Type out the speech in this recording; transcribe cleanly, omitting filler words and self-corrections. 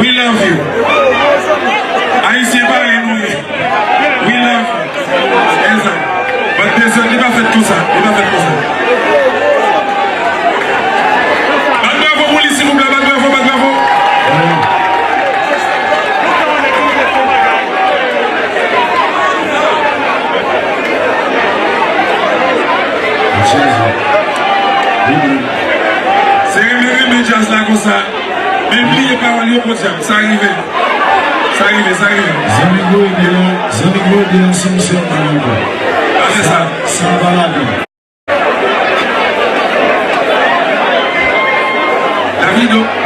We love you. Haïtien parlez nous. We love you. Exact. Mais personne, il va faire tout ça. Il va faire tout ça. Bravo pour lui, s'il vous plaît. Bravo. C'est un jazz là comme ça. Mais n'oubliez pas on est au podium. Ça arrive. Zamigo de l'ensemble. C'est ça. Ça va la vie. Davido.